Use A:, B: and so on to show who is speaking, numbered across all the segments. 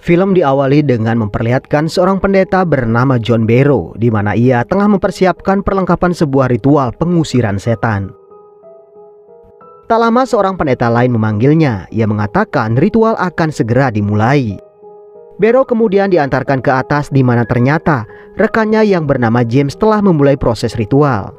A: Film diawali dengan memperlihatkan seorang pendeta bernama John Barrow, di mana ia tengah mempersiapkan perlengkapan sebuah ritual pengusiran setan. Tak lama seorang pendeta lain memanggilnya. Ia mengatakan ritual akan segera dimulai. Barrow kemudian diantarkan ke atas, di mana ternyata rekannya yang bernama James telah memulai proses ritual.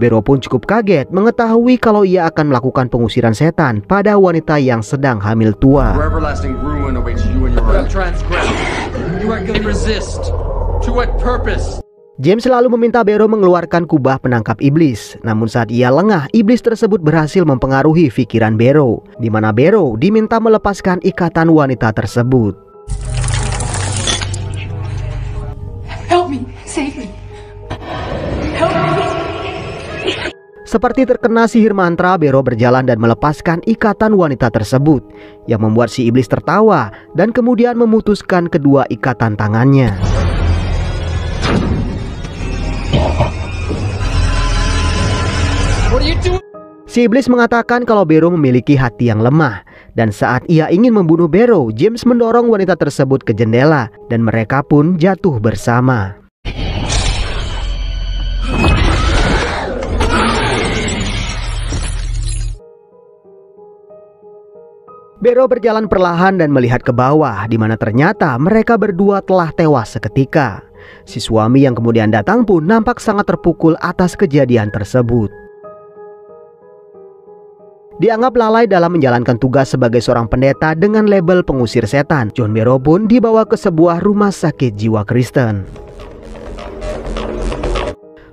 A: Barrow pun cukup kaget mengetahui kalau ia akan melakukan pengusiran setan pada wanita yang sedang hamil tua. James selalu meminta Barrow mengeluarkan kubah penangkap iblis. Namun saat ia lengah, iblis tersebut berhasil mempengaruhi pikiran Barrow, di mana Barrow diminta melepaskan ikatan wanita tersebut.
B: Help me, save me. Help me.
A: Seperti terkena sihir mantra, Barrow berjalan dan melepaskan ikatan wanita tersebut, yang membuat si iblis tertawa dan kemudian memutuskan kedua ikatan tangannya. Si iblis mengatakan kalau Barrow memiliki hati yang lemah, dan saat ia ingin membunuh Barrow, James mendorong wanita tersebut ke jendela dan mereka pun jatuh bersama. Barrow berjalan perlahan dan melihat ke bawah, di mana ternyata mereka berdua telah tewas seketika. Si suami yang kemudian datang pun nampak sangat terpukul atas kejadian tersebut. Dianggap lalai dalam menjalankan tugas sebagai seorang pendeta dengan label pengusir setan, John Barrow pun dibawa ke sebuah rumah sakit jiwa Kristen.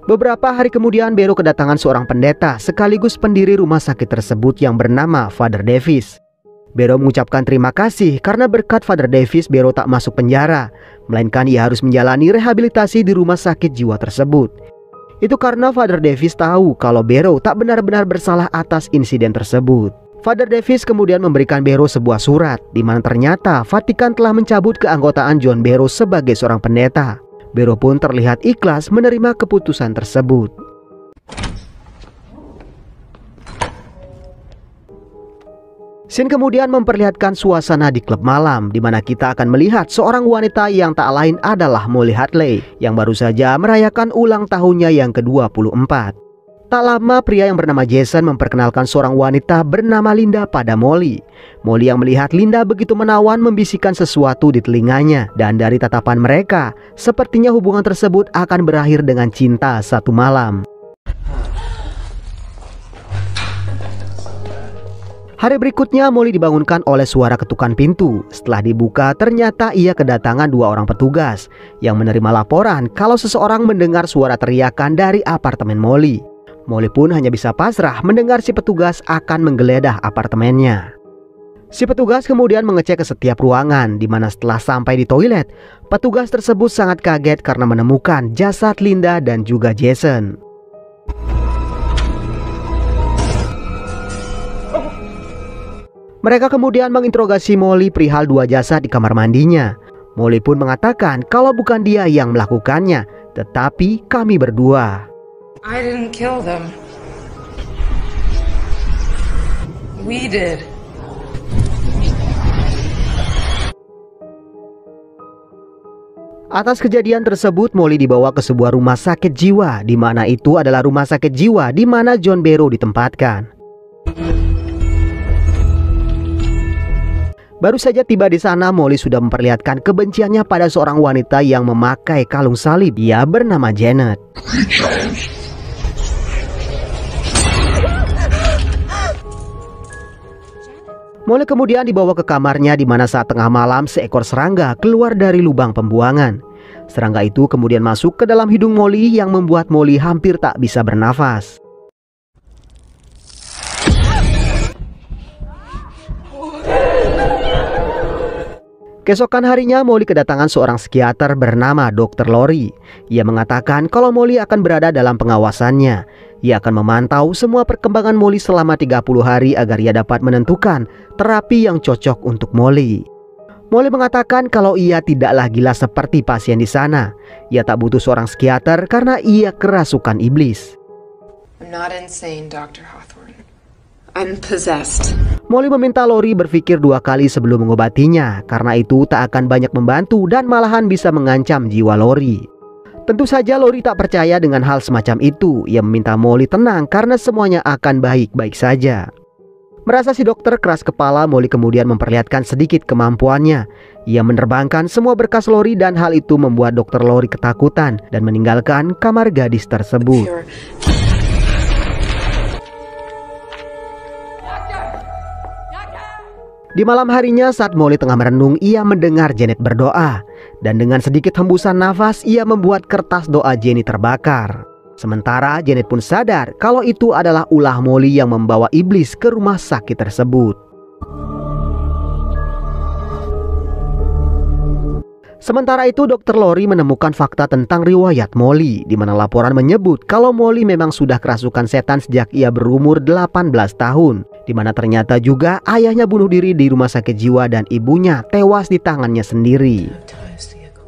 A: Beberapa hari kemudian Barrow kedatangan seorang pendeta sekaligus pendiri rumah sakit tersebut yang bernama Father Davis. Barrow mengucapkan terima kasih karena berkat Father Davis Barrow tak masuk penjara, melainkan ia harus menjalani rehabilitasi di rumah sakit jiwa tersebut. Itu karena Father Davis tahu kalau Barrow tak benar-benar bersalah atas insiden tersebut. Father Davis kemudian memberikan Barrow sebuah surat, di mana ternyata Vatikan telah mencabut keanggotaan John Barrow sebagai seorang pendeta. Barrow pun terlihat ikhlas menerima keputusan tersebut. Scene kemudian memperlihatkan suasana di klub malam, di mana kita akan melihat seorang wanita yang tak lain adalah Molly Hadley, yang baru saja merayakan ulang tahunnya yang ke-24. Tak lama pria yang bernama Jason memperkenalkan seorang wanita bernama Linda pada Molly. Molly yang melihat Linda begitu menawan membisikkan sesuatu di telinganya, dan dari tatapan mereka, sepertinya hubungan tersebut akan berakhir dengan cinta satu malam. Hari berikutnya Molly dibangunkan oleh suara ketukan pintu. Setelah dibuka ternyata ia kedatangan dua orang petugas yang menerima laporan kalau seseorang mendengar suara teriakan dari apartemen Molly. Molly pun hanya bisa pasrah mendengar si petugas akan menggeledah apartemennya. Si petugas kemudian mengecek ke setiap ruangan, di mana setelah sampai di toilet, petugas tersebut sangat kaget karena menemukan jasad Linda dan juga Jason. Mereka kemudian menginterogasi Molly perihal dua jasad di kamar mandinya. Molly pun mengatakan kalau bukan dia yang melakukannya, tetapi kami berdua.
B: I didn't kill them. We did.
A: Atas kejadian tersebut, Molly dibawa ke sebuah rumah sakit jiwa, di mana itu adalah rumah sakit jiwa di mana John Barrow ditempatkan. Baru saja tiba di sana, Molly sudah memperlihatkan kebenciannya pada seorang wanita yang memakai kalung salib. Ia bernama Janet. Molly kemudian dibawa ke kamarnya, di mana saat tengah malam seekor serangga keluar dari lubang pembuangan. Serangga itu kemudian masuk ke dalam hidung Molly yang membuat Molly hampir tak bisa bernafas. Keesokan harinya Molly kedatangan seorang psikiater bernama Dr. Lori. Ia mengatakan kalau Molly akan berada dalam pengawasannya. Ia akan memantau semua perkembangan Molly selama 30 hari agar ia dapat menentukan terapi yang cocok untuk Molly. Molly mengatakan kalau ia tidaklah gila seperti pasien di sana. Ia tak butuh seorang psikiater karena ia kerasukan iblis.
B: I'm not insane, Dr. Hawthorne. I'm possessed.
A: Molly meminta Lori berpikir 2 kali sebelum mengobatinya, karena itu tak akan banyak membantu dan malahan bisa mengancam jiwa Lori. Tentu saja Lori tak percaya dengan hal semacam itu. Ia meminta Molly tenang karena semuanya akan baik-baik saja. Merasa si dokter keras kepala, Molly kemudian memperlihatkan sedikit kemampuannya. Ia menerbangkan semua berkas Lori dan hal itu membuat dokter Lori ketakutan dan meninggalkan kamar gadis tersebut. Di malam harinya saat Molly tengah merenung, ia mendengar Janet berdoa. Dan dengan sedikit hembusan nafas, ia membuat kertas doa Jenny terbakar. Sementara Janet pun sadar kalau itu adalah ulah Molly yang membawa iblis ke rumah sakit tersebut. Sementara itu Dr. Lori menemukan fakta tentang riwayat Molly, di mana laporan menyebut kalau Molly memang sudah kerasukan setan sejak ia berumur 18 tahun. Di mana ternyata juga ayahnya bunuh diri di rumah sakit jiwa dan ibunya tewas di tangannya sendiri.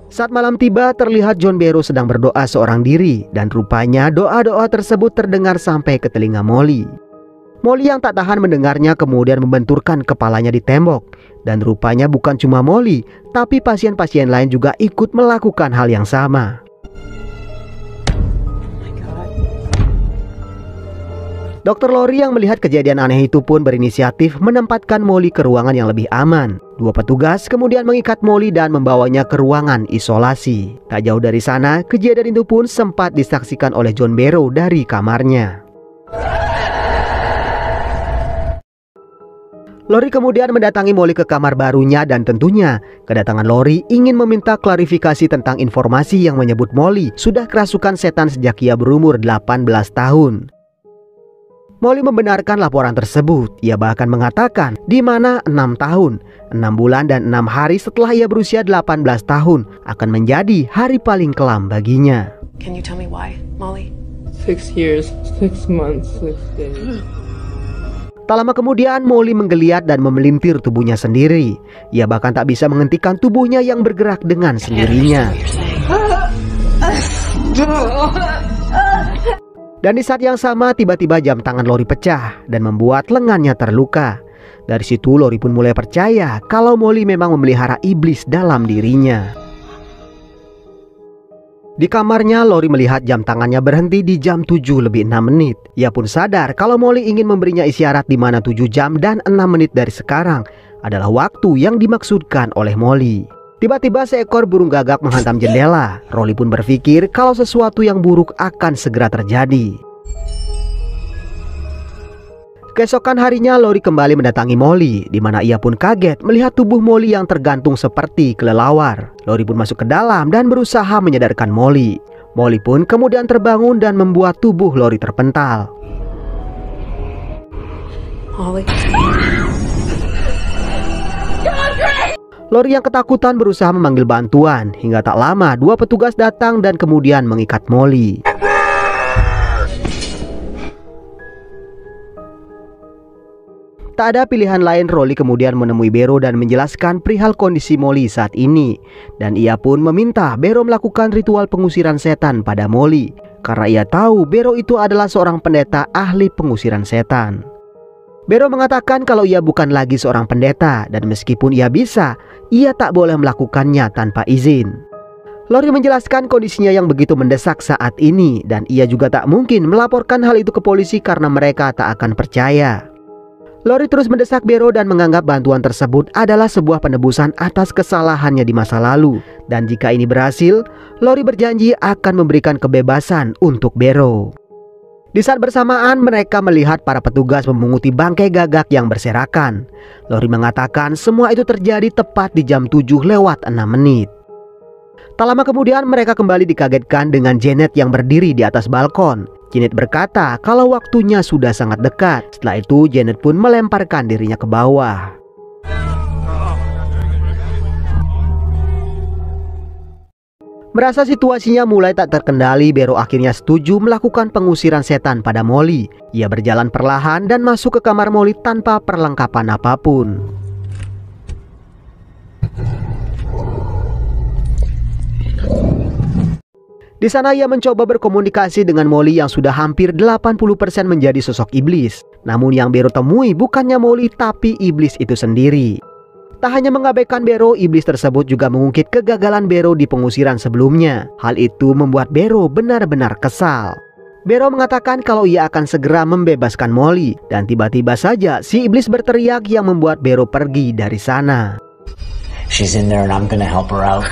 A: Saat malam tiba terlihat John Barrow sedang berdoa seorang diri dan rupanya doa-doa tersebut terdengar sampai ke telinga Molly. Molly yang tak tahan mendengarnya kemudian membenturkan kepalanya di tembok. Dan rupanya bukan cuma Molly, tapi pasien-pasien lain juga ikut melakukan hal yang sama. Dr. Lori yang melihat kejadian aneh itu pun berinisiatif menempatkan Molly ke ruangan yang lebih aman. 2 petugas kemudian mengikat Molly dan membawanya ke ruangan isolasi. Tak jauh dari sana, kejadian itu pun sempat disaksikan oleh John Barrow dari kamarnya. Lori kemudian mendatangi Molly ke kamar barunya dan tentunya kedatangan Lori ingin meminta klarifikasi tentang informasi yang menyebut Molly sudah kerasukan setan sejak ia berumur 18 tahun. Molly membenarkan laporan tersebut. Ia bahkan mengatakan di mana 6 tahun, 6 bulan dan 6 hari setelah ia berusia 18 tahun akan menjadi hari paling kelam baginya.
B: Can you tell me why, Molly?
C: 6 years, 6 months, 6 days.
A: Tak lama kemudian Molly menggeliat dan memelintir tubuhnya sendiri. Ia bahkan tak bisa menghentikan tubuhnya yang bergerak dengan sendirinya. Dan di saat yang sama tiba-tiba jam tangan Lori pecah dan membuat lengannya terluka. Dari situ Lori pun mulai percaya kalau Molly memang memelihara iblis dalam dirinya. Di kamarnya Lori melihat jam tangannya berhenti di jam 7 lebih 6 menit. Ia pun sadar kalau Molly ingin memberinya isyarat di mana 7 jam dan 6 menit dari sekarang adalah waktu yang dimaksudkan oleh Molly. Tiba-tiba seekor burung gagak menghantam jendela. Lori pun berpikir kalau sesuatu yang buruk akan segera terjadi. Keesokan harinya Lori kembali mendatangi Molly, di mana ia pun kaget melihat tubuh Molly yang tergantung seperti kelelawar. Lori pun masuk ke dalam dan berusaha menyadarkan Molly. Molly pun kemudian terbangun dan membuat tubuh Lori terpental.
B: Molly.
A: Lori yang ketakutan berusaha memanggil bantuan. Hingga tak lama 2 petugas datang dan kemudian mengikat Molly. Tak ada pilihan lain, Lori kemudian menemui Barrow dan menjelaskan perihal kondisi Molly saat ini. Dan ia pun meminta Barrow melakukan ritual pengusiran setan pada Molly. Karena ia tahu Barrow itu adalah seorang pendeta ahli pengusiran setan. Barrow mengatakan kalau ia bukan lagi seorang pendeta dan meskipun ia bisa, ia tak boleh melakukannya tanpa izin. Lori menjelaskan kondisinya yang begitu mendesak saat ini dan ia juga tak mungkin melaporkan hal itu ke polisi karena mereka tak akan percaya. Lori terus mendesak Barrow dan menganggap bantuan tersebut adalah sebuah penebusan atas kesalahannya di masa lalu. Dan jika ini berhasil, Lori berjanji akan memberikan kebebasan untuk Barrow. Di saat bersamaan mereka melihat para petugas memunguti bangkai gagak yang berserakan. Lori mengatakan semua itu terjadi tepat di jam 7 lewat 6 menit. Tak lama kemudian mereka kembali dikagetkan dengan Janet yang berdiri di atas balkon. Janet berkata kalau waktunya sudah sangat dekat. Setelah itu Janet pun melemparkan dirinya ke bawah. Merasa situasinya mulai tak terkendali, Barrow akhirnya setuju melakukan pengusiran setan pada Molly. Ia berjalan perlahan dan masuk ke kamar Molly tanpa perlengkapan apapun. Di sana ia mencoba berkomunikasi dengan Molly yang sudah hampir 80% menjadi sosok iblis. Namun yang Bero temui bukannya Molly tapi iblis itu sendiri. Tak hanya mengabaikan Bero, iblis tersebut juga mengungkit kegagalan Bero di pengusiran sebelumnya. Hal itu membuat Bero benar-benar kesal. Bero mengatakan kalau ia akan segera membebaskan Molly. Dan tiba-tiba saja si iblis berteriak yang membuat Bero pergi dari sana.
D: She's in there and I'm gonna help her out.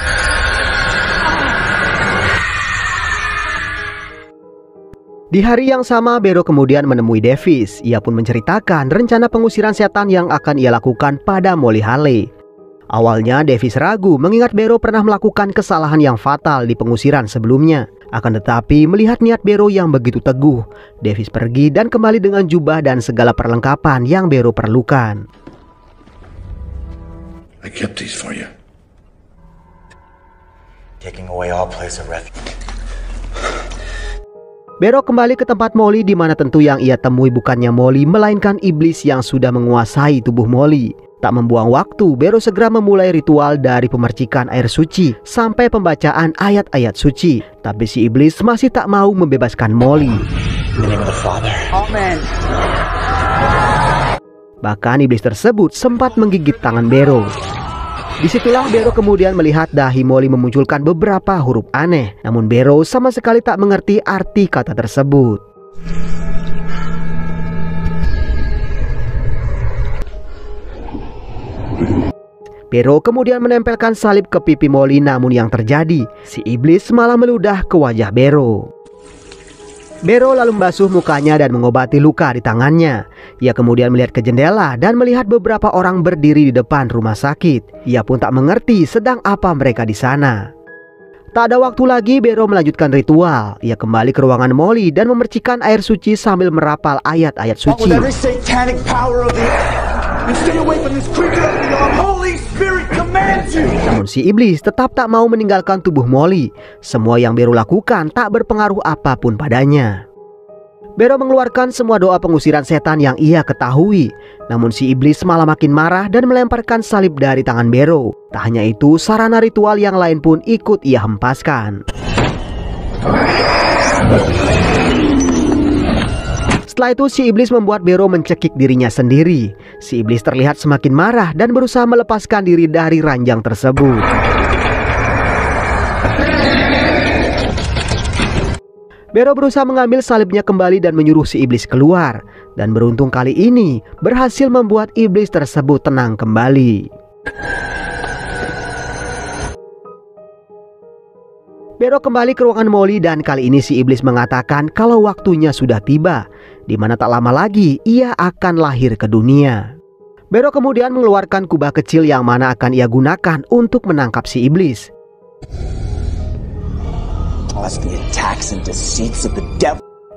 A: Di hari yang sama, Bero kemudian menemui Davis. Ia pun menceritakan rencana pengusiran setan yang akan ia lakukan pada Molly Haley. Awalnya Davis ragu mengingat Bero pernah melakukan kesalahan yang fatal di pengusiran sebelumnya. Akan tetapi melihat niat Bero yang begitu teguh, Davis pergi dan kembali dengan jubah dan segala perlengkapan yang Bero perlukan.
E: I kept these for you.
D: Taking away all place of refuge.
A: Bero kembali ke tempat Molly di mana tentu yang ia temui bukannya Molly melainkan iblis yang sudah menguasai tubuh Molly. Tak membuang waktu, Bero segera memulai ritual dari pemercikan air suci sampai pembacaan ayat-ayat suci. Tapi si iblis masih tak mau membebaskan Molly.
D: Amen.
A: Bahkan iblis tersebut sempat menggigit tangan Bero. Disitulah Bero kemudian melihat dahi Molly memunculkan beberapa huruf aneh. Namun Bero sama sekali tak mengerti arti kata tersebut. Bero kemudian menempelkan salib ke pipi Molly, namun yang terjadi, si iblis malah meludah ke wajah Bero. Bero lalu membasuh mukanya dan mengobati luka di tangannya. Ia kemudian melihat ke jendela dan melihat beberapa orang berdiri di depan rumah sakit. Ia pun tak mengerti sedang apa mereka di sana. Tak ada waktu lagi, Bero melanjutkan ritual. Ia kembali ke ruangan Molly dan memercikan air suci sambil merapal ayat-ayat suci. Namun si iblis tetap tak mau meninggalkan tubuh Molly. Semua yang Bero lakukan tak berpengaruh apapun padanya. Bero mengeluarkan semua doa pengusiran setan yang ia ketahui. Namun si iblis malah makin marah dan melemparkan salib dari tangan Bero. Tak hanya itu, sarana ritual yang lain pun ikut ia hempaskan. Setelah itu si iblis membuat Bero mencekik dirinya sendiri. Si iblis terlihat semakin marah dan berusaha melepaskan diri dari ranjang tersebut. Bero berusaha mengambil salibnya kembali dan menyuruh si iblis keluar. Dan beruntung kali ini berhasil membuat iblis tersebut tenang kembali. Bero kembali ke ruangan Molly dan kali ini si iblis mengatakan kalau waktunya sudah tiba, di mana tak lama lagi ia akan lahir ke dunia. Bero kemudian mengeluarkan kubah kecil yang mana akan ia gunakan untuk menangkap si iblis.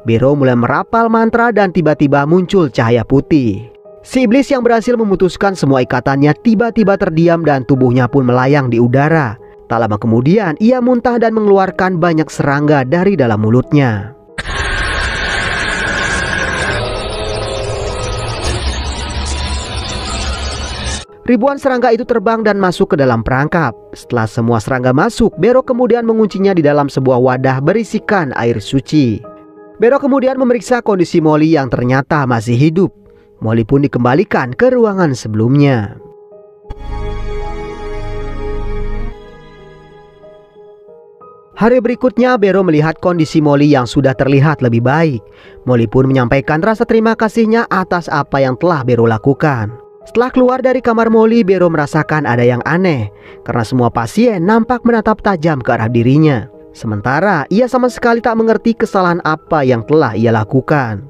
A: Bero mulai merapal mantra dan tiba-tiba muncul cahaya putih. Si iblis yang berhasil memutuskan semua ikatannya tiba-tiba terdiam dan tubuhnya pun melayang di udara. Tak lama kemudian ia muntah dan mengeluarkan banyak serangga dari dalam mulutnya. Ribuan serangga itu terbang dan masuk ke dalam perangkap. Setelah semua serangga masuk, Bero kemudian menguncinya di dalam sebuah wadah berisikan air suci. Bero kemudian memeriksa kondisi Molly yang ternyata masih hidup. Molly pun dikembalikan ke ruangan sebelumnya. Hari berikutnya, Bero melihat kondisi Molly yang sudah terlihat lebih baik. Molly pun menyampaikan rasa terima kasihnya atas apa yang telah Bero lakukan. Setelah keluar dari kamar Molly, Bero merasakan ada yang aneh karena semua pasien nampak menatap tajam ke arah dirinya. Sementara ia sama sekali tak mengerti kesalahan apa yang telah ia lakukan.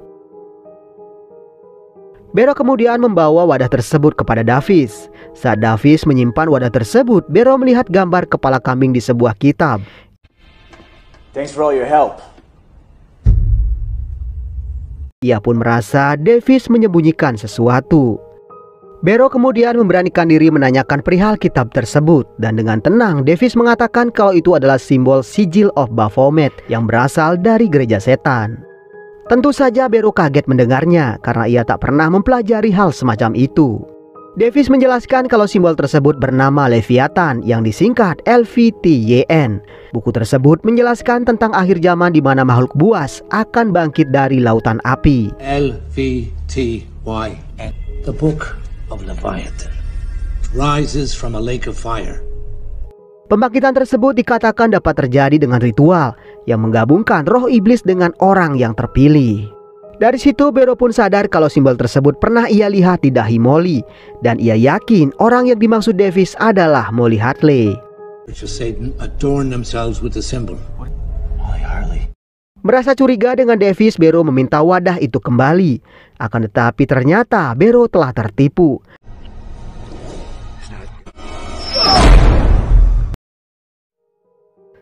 A: Bero kemudian membawa wadah tersebut kepada Davis. Saat Davis menyimpan wadah tersebut, Bero melihat gambar kepala kambing di sebuah kitab.
D: Thanks for all your help.
A: Ia pun merasa Davis menyembunyikan sesuatu. Bero kemudian memberanikan diri menanyakan perihal kitab tersebut. Dan dengan tenang Davis mengatakan kalau itu adalah simbol Sigil of Baphomet yang berasal dari gereja setan. Tentu saja Bero kaget mendengarnya karena ia tak pernah mempelajari hal semacam itu. Davis menjelaskan kalau simbol tersebut bernama Leviathan yang disingkat LVTYN. Buku tersebut menjelaskan tentang akhir zaman di mana makhluk buas akan bangkit dari lautan api.
E: LVTYN, the Book of Leviathan, rises from a lake of fire.
A: Pembangkitan tersebut dikatakan dapat terjadi dengan ritual yang menggabungkan roh iblis dengan orang yang terpilih. Dari situ Barrow pun sadar kalau simbol tersebut pernah ia lihat di dahi Molly, dan ia yakin orang yang dimaksud Davis adalah Molly Hartley. Merasa curiga dengan Davis, Barrow meminta wadah itu kembali. Akan tetapi ternyata Barrow telah tertipu.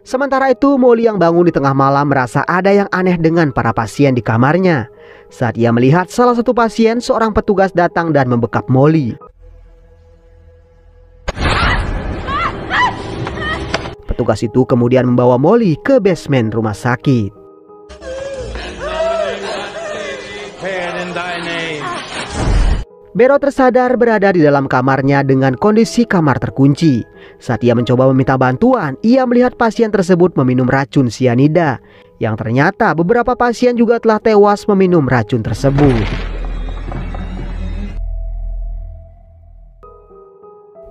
A: Sementara itu, Molly yang bangun di tengah malam merasa ada yang aneh dengan para pasien di kamarnya. Saat ia melihat salah satu pasien, seorang petugas datang dan membekap Molly. Petugas itu kemudian membawa Molly ke basement rumah sakit. Barrow tersadar berada di dalam kamarnya dengan kondisi kamar terkunci. Saat ia mencoba meminta bantuan, ia melihat pasien tersebut meminum racun sianida, yang ternyata beberapa pasien juga telah tewas meminum racun tersebut.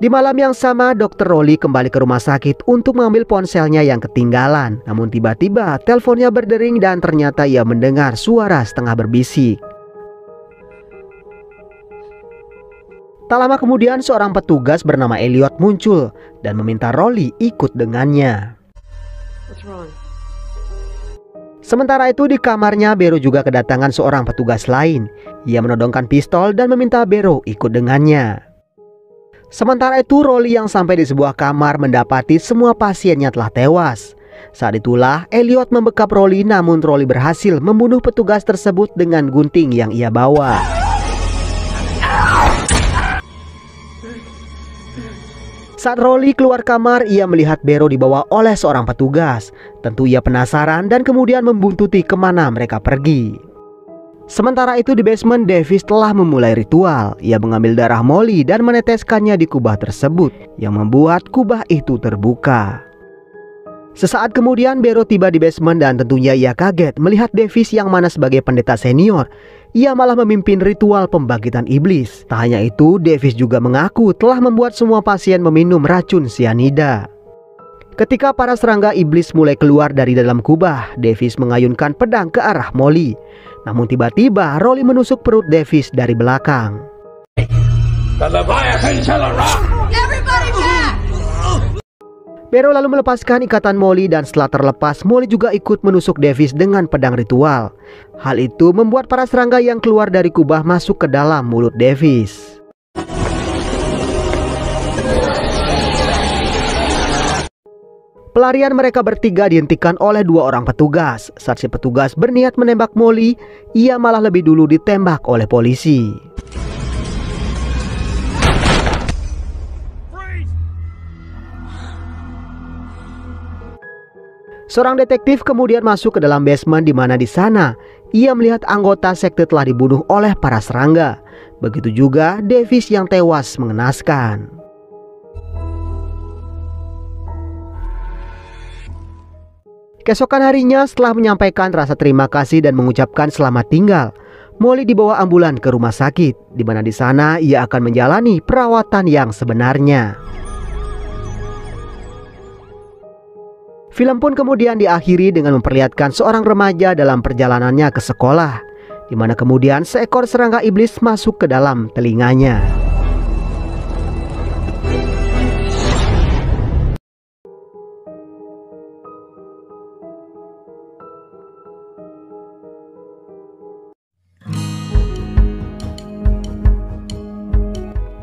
A: Di malam yang sama, Dr. Rowley kembali ke rumah sakit untuk mengambil ponselnya yang ketinggalan. Namun tiba-tiba teleponnya berdering dan ternyata ia mendengar suara setengah berbisik. Tak lama kemudian seorang petugas bernama Elliot muncul dan meminta Rowley ikut dengannya. Sementara itu di kamarnya, Barrow juga kedatangan seorang petugas lain. Ia menodongkan pistol dan meminta Barrow ikut dengannya. Sementara itu Rowley yang sampai di sebuah kamar mendapati semua pasiennya telah tewas. Saat itulah Elliot membekap Rowley, namun Rowley berhasil membunuh petugas tersebut dengan gunting yang ia bawa. Saat Rowley keluar kamar, ia melihat Barrow dibawa oleh seorang petugas. Tentu ia penasaran dan kemudian membuntuti kemana mereka pergi. Sementara itu di basement, Davis telah memulai ritual. Ia mengambil darah Molly dan meneteskannya di kubah tersebut, yang membuat kubah itu terbuka. Sesaat kemudian Barrow tiba di basement dan tentunya ia kaget melihat Davis yang mana sebagai pendeta senior. Ia malah memimpin ritual pembangkitan iblis. Tak hanya itu, Davis juga mengaku telah membuat semua pasien meminum racun sianida. Ketika para serangga iblis mulai keluar dari dalam kubah, Davis mengayunkan pedang ke arah Molly. Namun tiba-tiba Rowley menusuk perut Davis dari belakang. Barrow lalu melepaskan ikatan Molly dan setelah terlepas, Molly juga ikut menusuk Davis dengan pedang ritual. Hal itu membuat para serangga yang keluar dari kubah masuk ke dalam mulut Davis. Pelarian mereka bertiga dihentikan oleh dua orang petugas. Saat si petugas berniat menembak Molly, ia malah lebih dulu ditembak oleh polisi. Seorang detektif kemudian masuk ke dalam basement di mana di sana ia melihat anggota sekte telah dibunuh oleh para serangga. Begitu juga Davis yang tewas mengenaskan. Keesokan harinya setelah menyampaikan rasa terima kasih dan mengucapkan selamat tinggal, Molly dibawa ambulan ke rumah sakit, di mana di sana ia akan menjalani perawatan yang sebenarnya. Film pun kemudian diakhiri dengan memperlihatkan seorang remaja dalam perjalanannya ke sekolah, di mana kemudian seekor serangga iblis masuk ke dalam telinganya.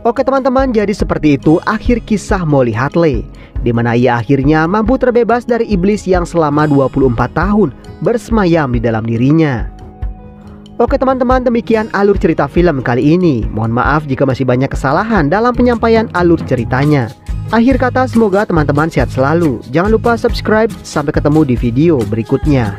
A: Oke teman-teman, jadi seperti itu akhir kisah Molly Hartley, di mana ia akhirnya mampu terbebas dari iblis yang selama 24 tahun bersemayam di dalam dirinya. Oke teman-teman, demikian alur cerita film kali ini. Mohon maaf jika masih banyak kesalahan dalam penyampaian alur ceritanya. Akhir kata, semoga teman-teman sehat selalu. Jangan lupa subscribe. Sampai ketemu di video berikutnya.